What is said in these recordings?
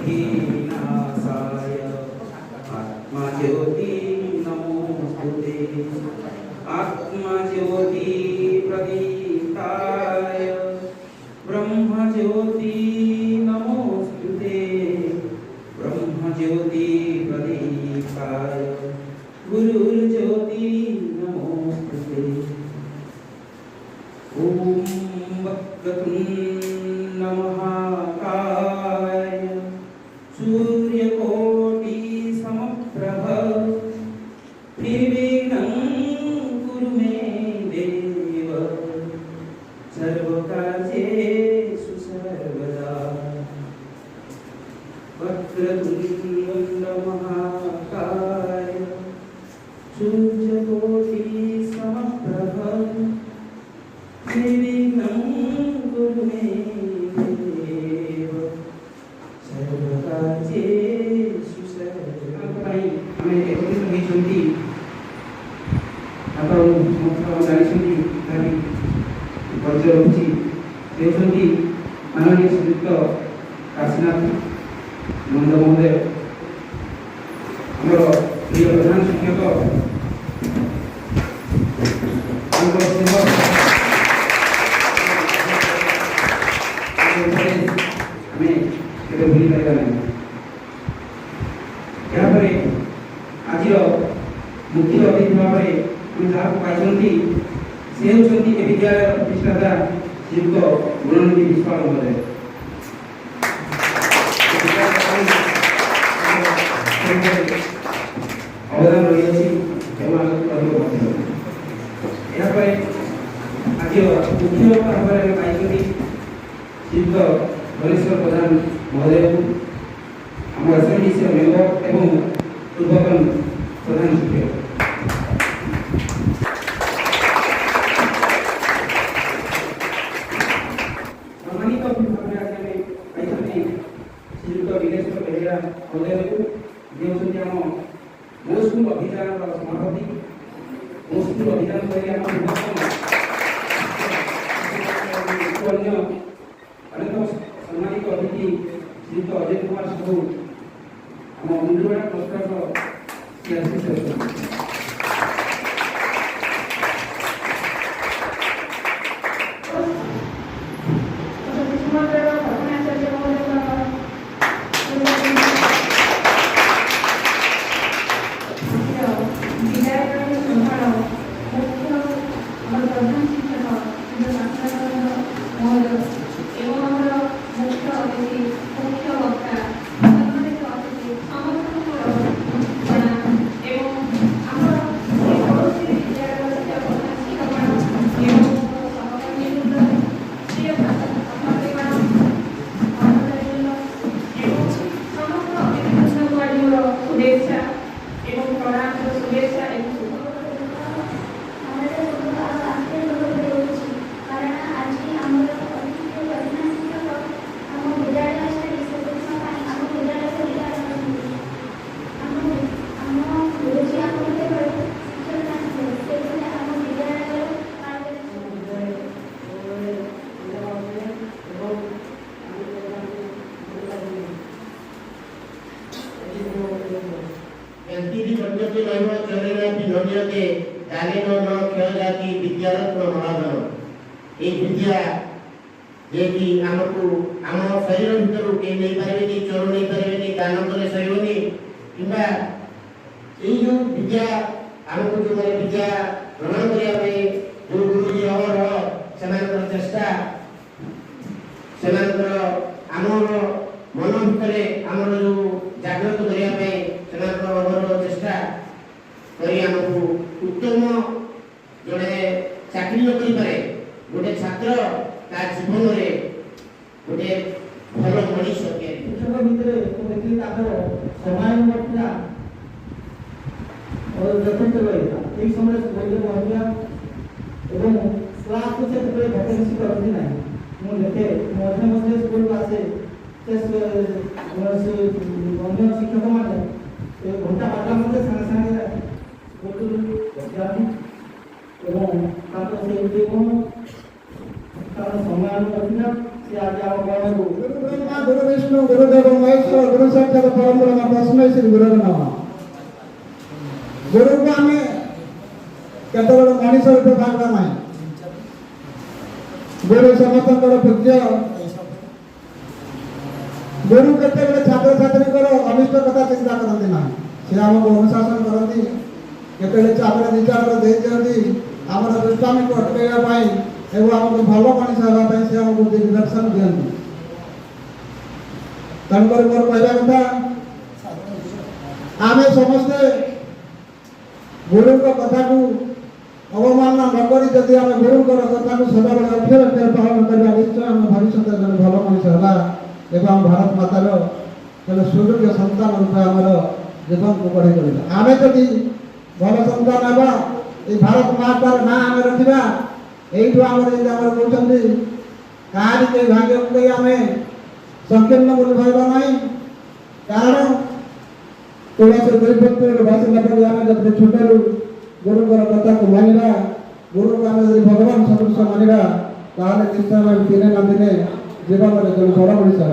विघ्नाशाय आत्मज्योति नमोस्तुते आत्मज्योति प्रदीप्ताय ब्रह्मज्योति नमोस्तुते ब्रह्मज्योति प्रदीप्ताय गुरुर्ज्योति नमोस्तुते ओम वक्रतुंड महाकाय सूर्यकोटि समप्रभ निर्विघ्नं कुरु मे देव सर्वकार्येषु सर्वदा वक्रतुंड महाकाय सूर्यकोटि समप्रभ निर्विघ्नं कुरु मे देव सर्वकार्येषु सर्वदा हमें एकत्रित होइछन्ति आपण मुख्य जानिछन्ति तारि परिचय होछि देउछन्ति माननीय श्रीयुक्त काशीनाथ नंद महोदय हमर प्रिय प्रधान शिक्षक केवे भूली पाइबा नहीं यापर आज मुख्य अतिथि भाव में जहाँ पाई से होती विद्यालय प्रतिष्ठाता श्रीयुक्त गुणनिधि विश्वाल महोदय अवदान रही आज मुख्य भाव में पाई श्रीयुक्त गणेश्वर प्रधान महोदय आम असेंबली मेम्बर एवं पूर्वतन प्रधान शिक्षक सम्मानित श्रीयुक्त विघ्नेश्वर बेहेरा महोदय जो आम मो स्कूल अभियान समापति मो स्कूल अभियान सम्मानित अतिथि श्रीयुक्त अजय कुमार साहू आम मुंडुवाड़ा प्रस्ताव विद्या जेकि आमको आम शरीर भीतर के नहीं पारे चोर नहीं पारे दान करे सहयोनी किंबा ये जो विद्या आमको जो मारे विद्या प्रमाण करिया पे जो गुरुजी हमर सेमानकर चेष्टा सेमानकर आमर मन भीतर आमर जो जागृत करिया पे सेमानकर हमर चेष्टा करी आमको उत्तम जड़े चाकरी न करि पारे गोटे छात्र ता जीवन रे गोटे भल मनीष के शिक्षक भितर देखि ताकर समय नथिला और यथेष्ट रहिता एई समय बोले महिला एवं क्लास को से भैकेंसी करती नहीं मु देखे मध्य मध्य स्कूल आसे से अन्य शिक्षक माने घंटा बाटा मध्य संगे संगे स्कूल जानी एवं ताकर से उद्योग तार समय नथिला गुरु ब्रह्मा गुरु विष्णु गुरुदेव महेश्वर गुरु साक्षात परम ब्रह्म तस्मै श्री गुरुवे नमः। गुरु को आम केत मनीष रूप भागवा ना गुरु समस्त पूज्य गुरु केत छात्र छात्री अनिष्ट कथा चिंता करती ना से आमको अनुशासन करती केत चापर विचार दे दिखती आम दुष्टामी को अटकैया एवं आमको भल मनीष होगापी से आमको डिरेक्शन दिखती तेणुक मोर कहवा कथा आम समस्ते गुरु कथा को अवमानना नक जदि आम गुरु कथा को सदा अक्षर अक्षर पालन करवा निश्चय आम भविष्य जन भल मनीष है भारत मातार तेज सुयोग्य सन्तान रूप आमर जीवन को बढ़े चलता आम जदि भल सन्तान है ये भारत मातार ना आम रखा यू आम कहते कहानी के भाग्य को कही आम संकीर्ण बोली भाव ना कारण तुलसी दुईपत्र बासिला पर आम जब छोटू गुरु कथा को मानवा गुरु को आम भगवान सदृश मानवा ताले निश्चय दिने ना दिने जीवन में जो बड़ मनीष है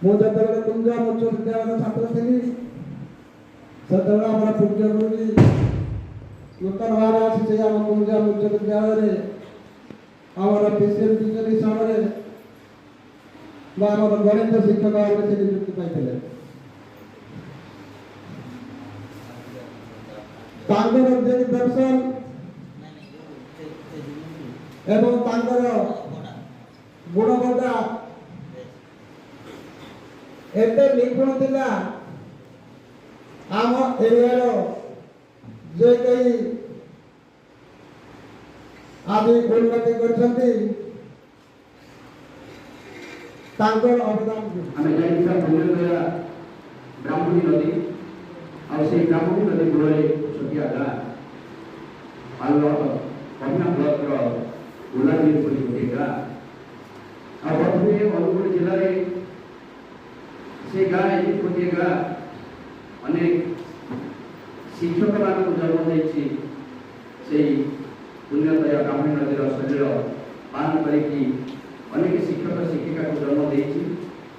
मुझे कुंज उच्च विद्यालय छात्र थी से पूज्य गुरुजी नूतन भाव आसी आम कुंज उच्च विद्यालय आमर पीसीएम टीचर हिसाब से आम गणित शिक्षक भाव से नियुक्ति पाई दर्शन एवं गुणवत्ता एत निपुण थिला आम एरिया जे कई आज उन्नति करछंती तांकर अवदान आमे जाइसा पुण्यदया ब्राह्मणी नदी और से ब्राह्मणी नदी गुरे छोटिया गा आलो कन्या ब्लॉक रो उलानी पुरी पुरीगा आ बधुए अनुगुण जिल्ला रे से गा एति पुरीगा अनेक शिक्षक मान को जन्म देछि से पुण्यदया ब्राह्मणी नदी रो शरीर पान करिकी अनेक शिक्षक शिक्षिका को जन्म देछि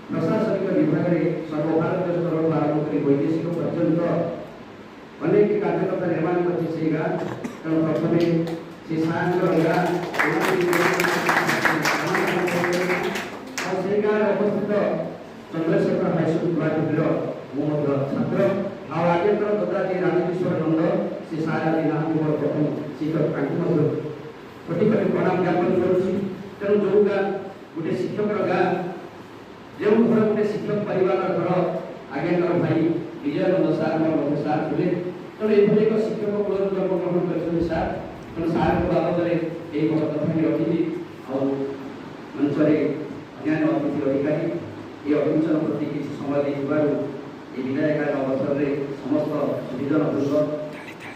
प्रशासनिक विभाग रे सर्वभारतीय स्तर पर आरंभ करी वैदेशिक पर्यंत अनेक कार्यकर्ता निर्माण करछि से गा तेणु प्रथमे से सागर गा और से गा अवस्थित चंद्रशेखर हाईस्कूल गुवाहाटी मो छात्र आ राजेंद्र गद्राजी राजकिशोर नंद से सारा दिन मोर प्रथम शिक्षक तांको कोटि कोटि प्रणाम ज्ञापन करुछि तेणु जो गा गोटे शिक्षक गा जो घर गोटे शिक्षक परिवार घर आज्ञाकर भाई विजयानंद सार मोर सार थे तेणु ये एक शिक्षक कूल जन्म ग्रहण कर सार तेणु सार को बाबद में कथा रखी और मंच अन्य अतिथि अधिकारी ये अभिनंदन प्रति किसी समय ये विधायक अवसर में समस्त सुविधन वृंद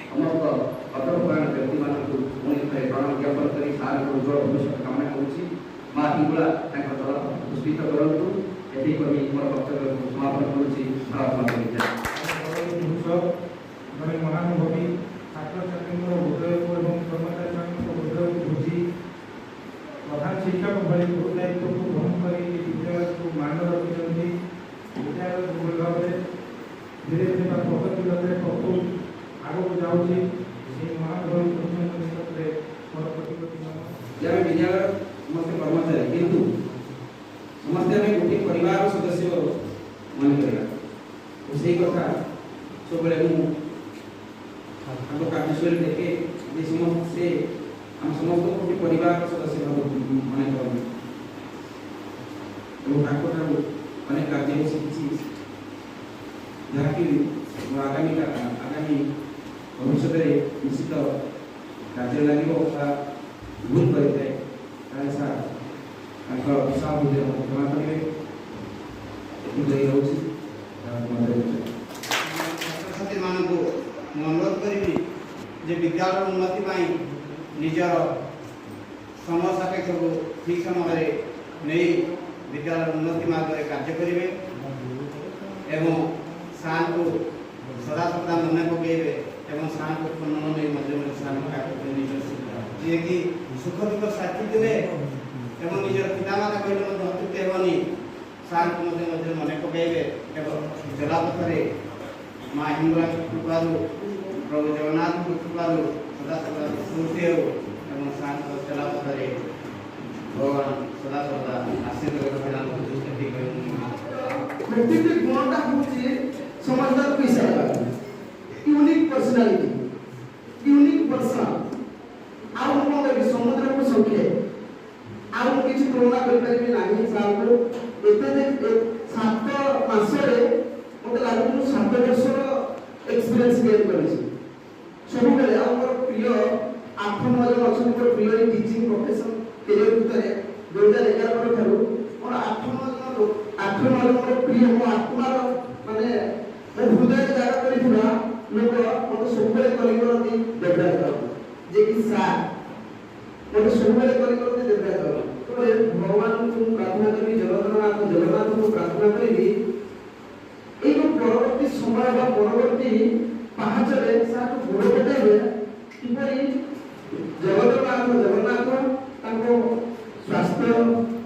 समस्त कठोरपरायण व्यक्ति मानक पुणी थे प्रणाम ज्ञापन कर सार उज्जवल भविष्य कामना करुच्ची माँ हिंगुला चल पुष्पित करूँ ये कवि मोर वक्तव्य समापन करुच्ची जड़े महानुभवी छात्र छात्री हृदय को और कर्मचारी हृदय को बुझी प्रधान शिक्षक भाई गुरु दायित्व को ग्रहण कर विद्यालय को मान रखी विद्यालय जो भाव में धीरे धीरे प्रगति लगे प्रफुल आगे जाऊँगी महानुभवी निकट में मोर विद्यालय समस्त कर्मचारी किंतु समस्त आम गोटे परिवार सदस्य मन कर से कथा सब कार्यशैली देखे समस्त से आम समस्त गोटे परिवार सदस्य मन कर अनेक कार्य शिखी जहाँकि आगामी भविष्य में निश्चित कार्य लगे भूल करें विशाल क्षमा करेंगे छात्री मान को अनुरोध करी जे विद्यालय उन्नति निजर समय सापेक्ष को ठीक समय नहीं विद्यालय उन्नति मार्ग में कार्य करेंगे एवं सार को सदा सदा मन पकड़े एवं सार को खनन नहीं मध्य मध्य सार जी कि सुख दुख साथी थे ଏବଂ ନିଜର ପିତାମାତା କହିଲେ ମଧ୍ୟ ଅତ୍ୟୁକ୍ତି ହେବନି। ସାର୍ଙ୍କୁ ମଧ୍ୟ ମନେ ପକାଇବେ ଏବଂ ଜଲାପଥରେ ମା ହିଙ୍ଗୁଳାଙ୍କ କୃପାରୁ ପ୍ରଭୁ ଜଗନ୍ନାଥଙ୍କ କୃପାରୁ ସଦାସର୍ବଦା ସ୍ମୃତି ହେଉ ଏବଂ ସାର୍ଙ୍କ ଜଲାପଥରେ ଭଗବାନ ସଦାସର୍ବଦା ଆଶୀର୍ବାଦ ପ୍ରଦାନ ବ୍ୟକ୍ତିଟି ଗୁଣଟା ହେଉଛି ସମସ୍ତଙ୍କୁ ହିସାବ ୟୁନିକ୍ ପର୍ସନାଲିଟି ୟୁନିକ୍ ପର୍ସନ। ଆଉ ମୁଁ କ'ଣ କହିବି ସମୁଦ୍ରକୁ ସଙ୍ଗେ ଆଉ ମୁଁ କିଛି ତୁଳନା କରିପାରିବି ନାହିଁ। ସାର୍ଙ୍କୁ ଏତେ 7 ମାସରେ ମୋତେ ଲାଗୁଛି ମୁଁ 7 ବର୍ଷର ଏକ୍ସପିରିଏନ୍ସ ଗେନ୍ କରିଛି ସବୁବେଳେ। ଆଉ ମୋର ପ୍ରିୟ 8-9 ଜଣ ଅଛନ୍ତି ମୋର ପ୍ରିୟ ଟିଚିଂ ପ୍ରଫେସନ କ୍ୟାରିୟର ଭିତରେ 2011 ଠାରୁ ମୋର 8-9 ଜଣ ମୋର ପ୍ରିୟ ମୋ ଆତ୍ମାର ମାନେ ମୋ ହୃଦୟରେ ଜାଗା କରିଥିବା ଲୋକ ମୋତେ ସବୁବେଳେ କଲି କରନ୍ତି ଦେବରାଜ ବାବୁ ଯେ କି ସାର୍ ମୋତେ ସବୁବେଳେ କଲି କରନ୍ତି ଦେବରାଜ ବାବୁ। ଭଗବାନଙ୍କୁ ମୁଁ ପ୍ରାର୍ଥନା କରିବି ଜଗନ୍ନାଥଙ୍କୁ ପ୍ରାର୍ଥନା କରିବି ଏଇ ପରବର୍ତ୍ତୀ ସମୟ ବା ପରବର୍ତ୍ତୀ ପାହାଚରେ ସାର୍ ଗୋଡ଼ ପକାଇବେ କିପରି ଜଗନ୍ନାଥ ତାଙ୍କ ସ୍ୱାସ୍ଥ୍ୟ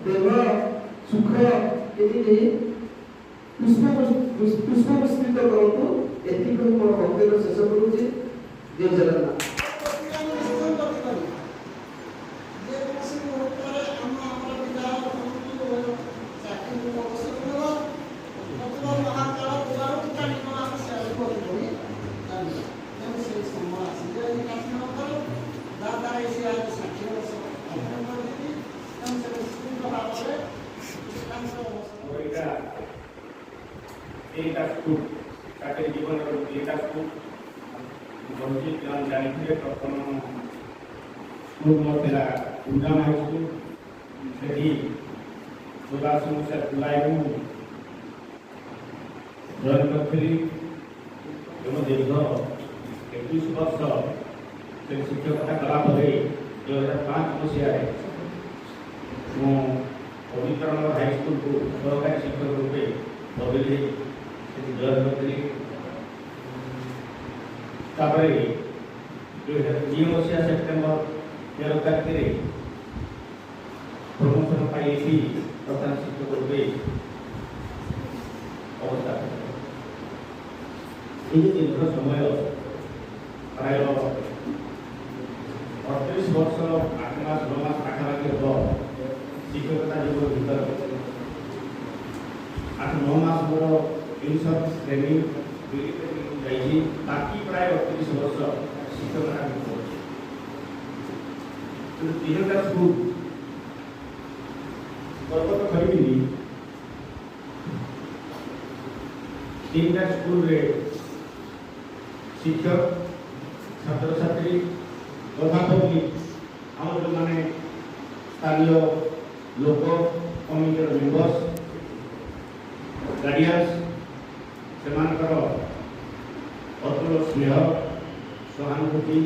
ଦେହ ସୁଖ କେମିତି ପୁଷ୍ପପୁଷ୍ପିତ କରନ୍ତୁ। ଏତିକି ମୋର ବକ୍ତବ୍ୟ ଶେଷ କରୁଛି। ଜୟ ଜଗନ୍ନାଥ। ଜାଣିଥିଲେ ପ୍ରଥମ ସ୍କୁଲ ମୋର ଥିଲା ଉଦ୍ଦାମ ହାଇସ୍କୁଲ। ସେଠି 16 ମସିହା ଜୁଲାଇରୁ ଜଏନ୍ କରିଥିଲି ଏବଂ ଦୀର୍ଘ 21 ବର୍ଷ ସେ ଶିକ୍ଷକତା କଲା ପରେ 2005 ମସିହାରେ ମୁଁ ପବିତ୍ରନଗର ହାଇସ୍କୁଲକୁ ସହକାରୀ ଶିକ୍ଷକ ରୂପେ ବଦଳି ସେଠି ଜଏନ୍ କରିଥିଲି। ତାପରେ 2002 ମସିହା ସେପ୍ଟେମ୍ବର 13 ତାରିଖରେ ପ୍ରମୋଶନ ପାଇ ଏଠି ପ୍ରଧାନ ଶିକ୍ଷକ ରୂପେ ଅବସ୍ଥାନ। ଏହି ଦୀର୍ଘ ସମୟ ପ୍ରାୟ 38 ବର୍ଷ 8 ମାସ 9 ମାସ ପାଖାପାଖି ହେବ ଶିକ୍ଷକତା ଯୁଗ ଭିତରେ 8-9 ମାସ ମୋର ଇନ୍ସର୍ଟ ଟ୍ରେନିଂ ଯାଇଛି। ବାକି ପ୍ରାୟ 38 ବର୍ଷ ଶିକ୍ଷକତା କରୁଛି। 3ଟା ସ୍କୁଲ ଗର୍ବ ତ କରିବିନି 3ଟା ସ୍କୁଲରେ ଶିକ୍ଷକ ଛାତ୍ରଛାତ୍ରୀ ତଥା ପବ୍ଲିକ ଆମର ଯେଉଁମାନେ ସ୍ଥାନୀୟ ଲୋକ କମିଟିର ମେମ୍ବର୍ସ ଗାର୍ଡିଆନ୍ସ ସେମାନଙ୍କର ଅତୁଳ ସ୍ନେହ ସହାନୁଭୂତି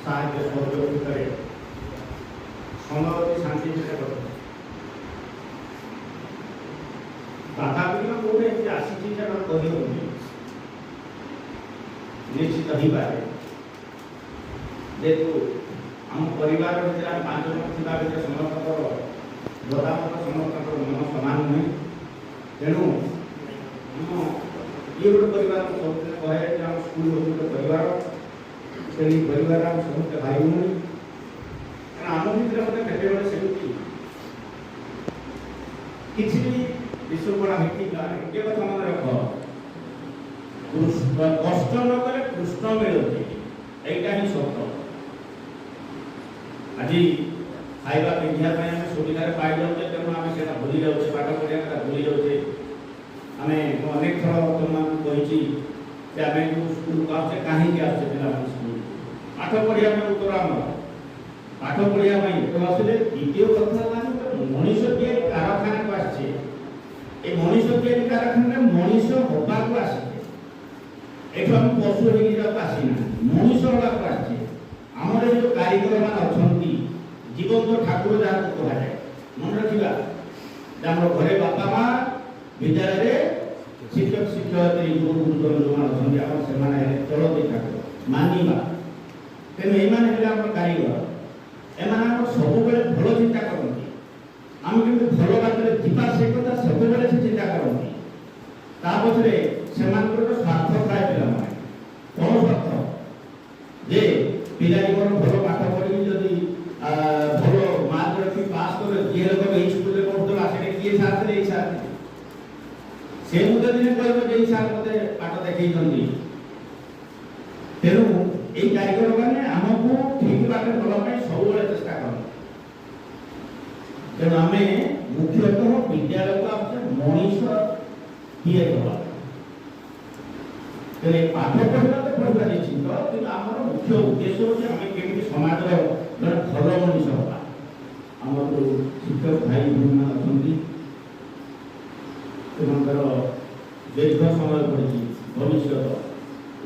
ସାହାଯ୍ୟ ସହଯୋଗ ଭିତରେ ସମୟବତୀ ଶାନ୍ତି ଭିତରେ ବାଧାବିଘ୍ନ କୋଉଠି ଏମିତି ଆସିଛି ଯେ ଆମେ କହିହେଉନି। ନିଶ୍ଚିତ ହେଇପାରେ ଯେହେତୁ ଆମ ପରିବାର ଭିତରେ ଆମେ 5 ଜଣ ଥିବା ଭିତରେ ସମସ୍ତଙ୍କର ମତାମତ ସମସ୍ତଙ୍କର ମନ ସମାନ ନୁହେଁ। ତେଣୁ ଆମ ଇଏ ଗୋଟେ ପରିବାର ସବୁଦିନ କହେ ଯେ ଆମ ସ୍କୁଲ ହେଉଛି ଗୋଟେ ପରିବାର। ସେହି ପରିବାର ଆମେ ସମସ୍ତେ ଭାଇ ଭଉଣୀ। କାରଣ ଆମ ଭିତରେ ମୋତେ କେତେବେଳେ ସେମିତି କିଛି ବି ବିଶୃଙ୍ଖଳା ହେଇଥିଲା। ଗୋଟିଏ କଥା ମନେ ରଖ, କଷ୍ଟ ନ କଲେ କୃଷ୍ଣ ମିଳନ୍ତି, ଏଇଟା ହିଁ ସତ। ଆଜି ଖାଇବା ପିନ୍ଧିବା ପାଇଁ ଆମେ ସୁବିଧାରେ ପାଇଯାଉଛେ, ତେଣୁ ଆମେ ସେଇଟା ଭୁଲି ଯାଉଛେ, ପାଠ ପଢ଼ିବା କଥା ଭୁଲି ଯାଉଛେ। ଆମେ ଅନେକ ଥର ତୁମମାନଙ୍କୁ କହିଛି ଯେ ଆମେ ଯେଉଁ ସ୍କୁଲକୁ ଆସୁଛେ କାହିଁକି ଆସୁଛେ ପିଲାମାନେ ସ୍କୁଲ ପାଠ ପଢ଼ିବା ପାଇଁ ଉତ୍ତର ଆମର ପାଠ ପଢ଼ିବା ପାଇଁ ଆସିଲେ। ଦ୍ୱିତୀୟ କଥା ହେଲା ମଣିଷ ତିଆରି କାରଖାନାକୁ ଆସିଛେ। ଏ ମଣିଷ ତିଆରି କାରଖାନାରେ ମଣିଷ ହବାକୁ ଆସିଛେ। ଏଠୁ ଆମେ ପଶୁ ହେଇକି ଯିବାକୁ ଆସିନା, ମଣିଷ ହବାକୁ ଆସିଛେ। ଆମର ଏ ଯେଉଁ କାରିଗର ମାନେ ଅଛନ୍ତି ଜୀବନ୍ତ ଠାକୁର ଯାହାକୁ କୁହାଯାଏ, ମନେ ରଖିବା ଯେ ଆମର ଘରେ ବାପା ମା, ବିଦ୍ୟାଳୟରେ ଶିକ୍ଷକ ଶିକ୍ଷୟିତ୍ରୀ ଗୁରୁଜନ ଯେଉଁମାନେ ଅଛନ୍ତି ଆମର ସେମାନେ ହେଲେ ଚଳନ୍ତି ଠାକୁର ମାନିବା। ତେଣୁ ଏମାନେ ହେଲେ ଆମର କାରିଗର। ଏମାନେ ଆମର ସବୁବେଳେ ଭଲ ଚିନ୍ତା କରନ୍ତି। ଆମେ କିନ୍ତୁ ଭଲ ବାଟରେ ଯିବା ସେ କଥା ସବୁବେଳେ ସେ ଚିନ୍ତା କରନ୍ତି। ତା ପଛରେ ସେମାନଙ୍କର ଗୋଟେ ସ୍ୱାର୍ଥ ଥାଏ ପିଲାମାନେ। କ'ଣ ସ୍ୱାର୍ଥ? ଯେ ପିଲାଟି ମୋର ଭଲ ପାଠ ପଢ଼ିକି ଯଦି ଭଲ ମାର୍କ ରଖି ପାସ୍ କଲେ ଯିଏ ଲୋକ ଏଇ ସ୍କୁଲରେ ପଢ଼ୁଥିଲା ସେଠି କିଏ ସାର୍ ଥିଲେ? ଏଇ ସାର୍ ଥିଲେ। ସେ ମୋତେ ଦିନେ କହିବ ଯେ ଏଇ ସାର୍ ମୋତେ ପାଠ ଦେଖେଇଛନ୍ତି। ତେଣୁ ଏଇ କାରିଗର ମାନେ ଆମକୁ ଠିକ ବାଟରେ ନେବା ପାଇଁ ସବୁବେଳେ ଚେଷ୍ଟା କରନ୍ତି। ତେଣୁ ଆମେ ମୁଖ୍ୟତଃ ବିଦ୍ୟାଳୟକୁ ଆସୁଛେ ମଣିଷ ତିଆରି ହେବା। ତେଣୁ ପାଠ ପଢ଼ିବା ତ ପଢ଼ିବା ନିଶ୍ଚିତ, କିନ୍ତୁ ଆମର ମୁଖ୍ୟ ଉଦ୍ଦେଶ୍ୟ ହେଉଛି ଆମେ କେମିତି ସମାଜର ଜଣେ ଭଲ ମଣିଷ ହେବା। ଆମର ଯେଉଁ ଶିକ୍ଷକ ଭାଇ ଭଉଣୀମାନେ ଅଛନ୍ତି ସେମାନଙ୍କର ଦୀର୍ଘ ସମୟ ପଡ଼ିଛି ଭବିଷ୍ୟତ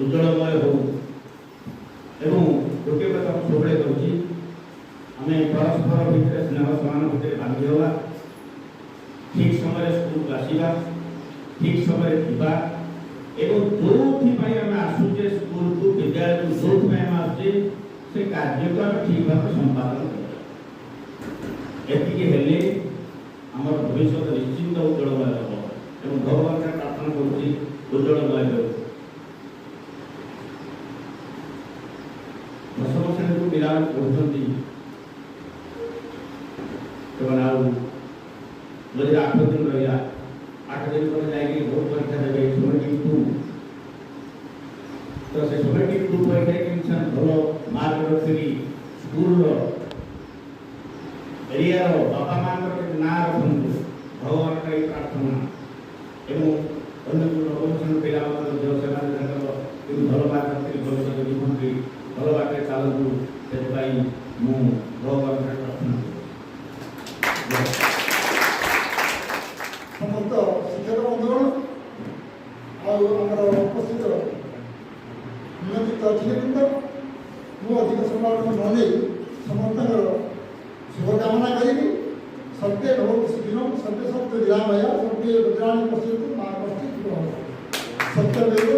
ଉଜ୍ଜଳମୟ ହେଉ। ଏବଂ ଗୋଟିଏ କଥା ମୁଁ ସବୁବେଳେ କହୁଛି, ଆମେ ପରସ୍ପର ଭିତରେ ସ୍ନେହ ସମାନ ଭିତରେ ବାନ୍ଧି ହେବା, ଠିକ୍ ସମୟରେ ସ୍କୁଲକୁ ଆସିବା, ଠିକ୍ ସମୟରେ ଯିବା ଏବଂ ଯେଉଁଥିପାଇଁ ଆମେ ଆସୁଛେ ସ୍କୁଲକୁ ବିଦ୍ୟାଳୟକୁ ଯେଉଁଥିପାଇଁ ଆମେ ଆସୁଛେ ସେ କାର୍ଯ୍ୟକୁ ଆମେ ଠିକ୍ ଭାବରେ ସମ୍ପାଦନ କରିବା। ଏତିକି ହେଲେ ଆମର ଭବିଷ୍ୟତ ନିଶ୍ଚିନ୍ତ ଉଜ୍ଜଳମୟ ହେବ ଏବଂ ଭଗବାନଙ୍କ ପ୍ରାର୍ଥନା କରୁଛି ଉଜ୍ଜଳମୟ ହେଉ। ଦଶମ ଶ୍ରେଣୀକୁ ପିଲାମାନେ ପଢ଼ୁଛନ୍ତି, ସେମାନେ ଆଉ ଯଦି 8 ଦିନ ରହିଲା, 8 ଦିନ ପରେ ଯାଇକି ବୋର୍ଡ଼ ପରୀକ୍ଷା ଦେବେ ସୋମେଟିକ୍ 2। ତ ସେ ସୋମେଟିକ୍ 2 ପରୀକ୍ଷାରେ କେମିତି ସେମାନେ ଭଲ ମାର୍କ ରଖିକି ସ୍କୁଲର ଏରିଆର ବାପା ମାଆଙ୍କର କେମିତି ନାଁ ରଖନ୍ତୁ, ଭଗବାନଙ୍କର ଏଇ ପ୍ରାର୍ଥନା। ଏବଂ ଅନ୍ୟ ଯେଉଁ ନବମ ଶ୍ରେଣୀ ପିଲାମାନେ ମଧ୍ୟ ସେମାନେ ତାଙ୍କର କେମିତି ଭଲ ମାର୍କ ରଖିକି ଭବିଷ୍ୟତ ଜୀବନରେ ଭଲ ବାଟରେ ଚାଲନ୍ତୁ, ସେଥିପାଇଁ ମୁଁ ଭଗବାନଙ୍କର ପ୍ରାର୍ଥନା କରୁଛି। ସମସ୍ତ ଶିକ୍ଷକ ବନ୍ଧୁଗଣ ଆଉ ଆମର ଉପସ୍ଥିତ ନିୟୋଜିତ ଅତିଥିବୃନ୍ଦ, ମୁଁ ଅଧିକ ସମୟ ନ ନେଇ ସମସ୍ତଙ୍କର ଶୁଭକାମନା କରିବି। ସତ୍ୟ ଭବତୁ ସୁଖିନଃ, ସତ୍ୟ ସତ୍ୟ ନିରାମୟ, ସତ୍ୟ ବଜ୍ରାଣୀ ପଶ୍ୟନ୍ତୁ ମା କଶ୍ଚିତ୍ ଜୀବଃ। ସତ୍ୟ ଦେବ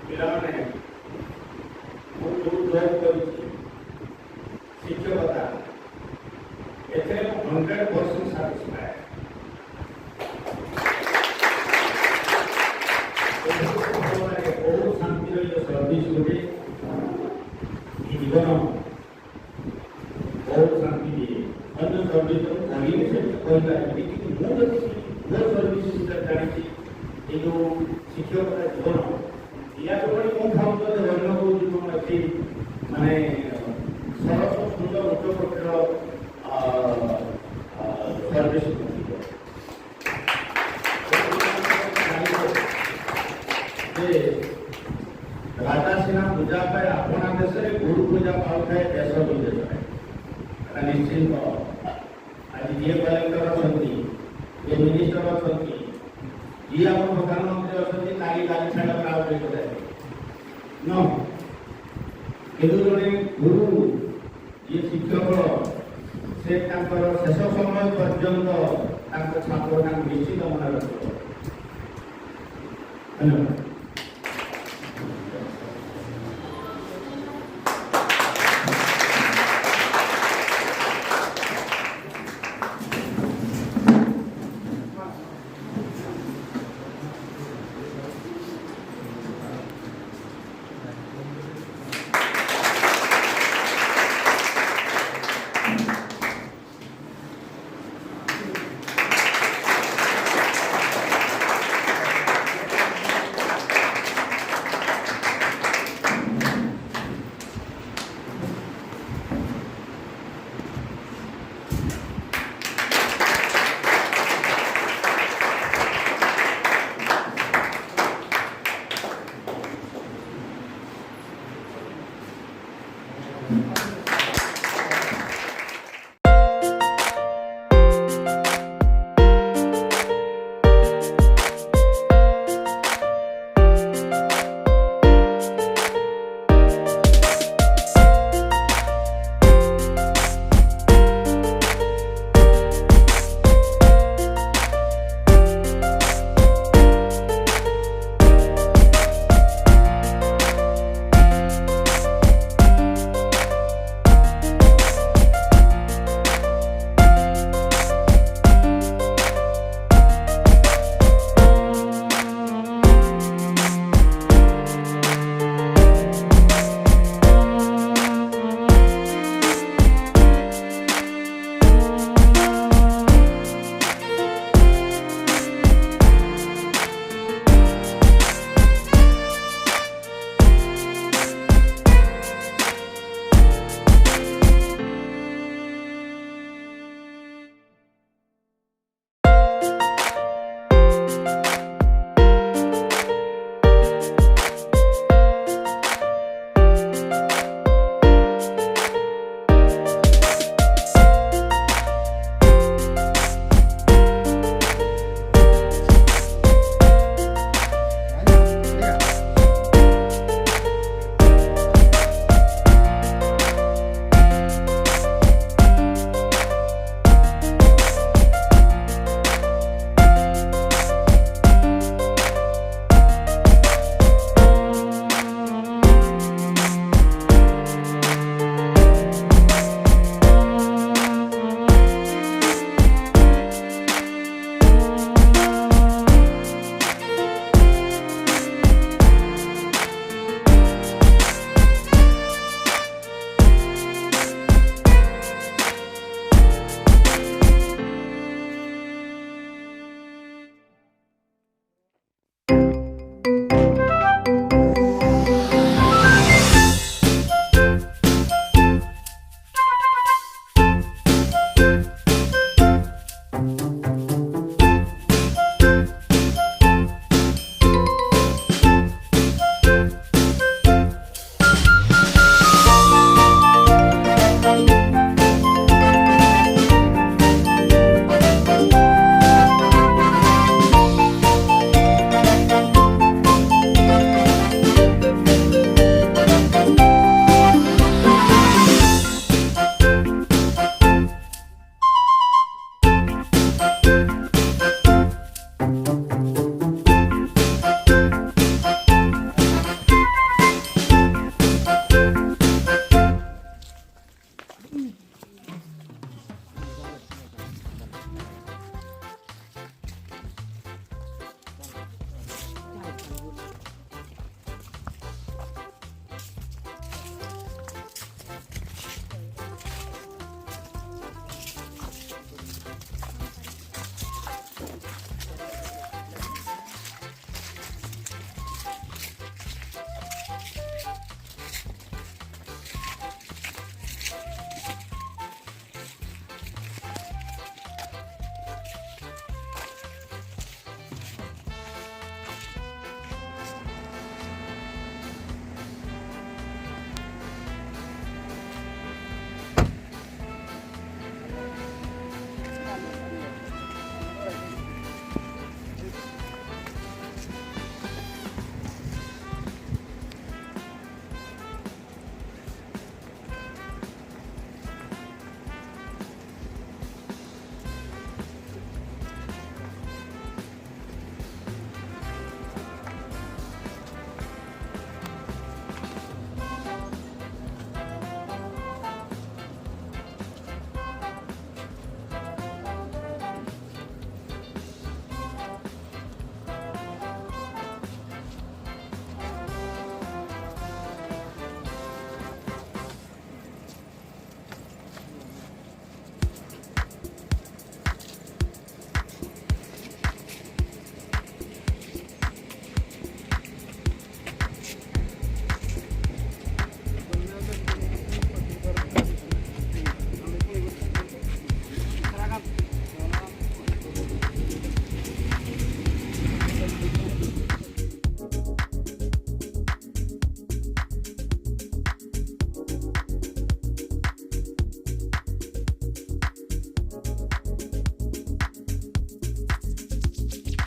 ପିଲାମାନେ ମୁଁ ଯେଉଁ ଜବ୍ କରିଛି ଶିକ୍ଷକତା, ଏଥିରେ 100% ସାଟିସ୍ଫାଏ। ବହୁତ ଶାନ୍ତି ରହିବ ସର୍ଭିସ୍ ଗୋଟେ ଜୀବନ ବହୁତ ଶାନ୍ତି ଦିଏ। ଅନ୍ୟ ସର୍ଭିସ୍ କହିଲେ ସେମିତି କହିପାରିବି, କିନ୍ତୁ ମୁଁ ଯଦି ମୋ ସର୍ଭିସ୍ ଭିତରେ ଜାଣିଛି ଏ ଯେଉଁ ଶିକ୍ଷକତା ଜୀବନ या तो बड़ी कौन खाऊं तो रंग को जो अच्छी माने सरस सुंदर उच्च कोटिर सर्विस राजा सिन्हा पूजा पाए अपना देश में गुरु पूजा पाऊ थाए देश विदेश में निश्चिंत। आज ये कलेक्टर अच्छा ये मिनिस्टर अच्छा ये आम प्रधानमंत्री अच्छा काली गाली छाड़ा प्राव न किंतु जड़े गुरु ये शिक्षक से शेष समय पर्यंत छात्र निश्चित मन रख। धन्यवाद। ଧନ୍ୟବାଦ।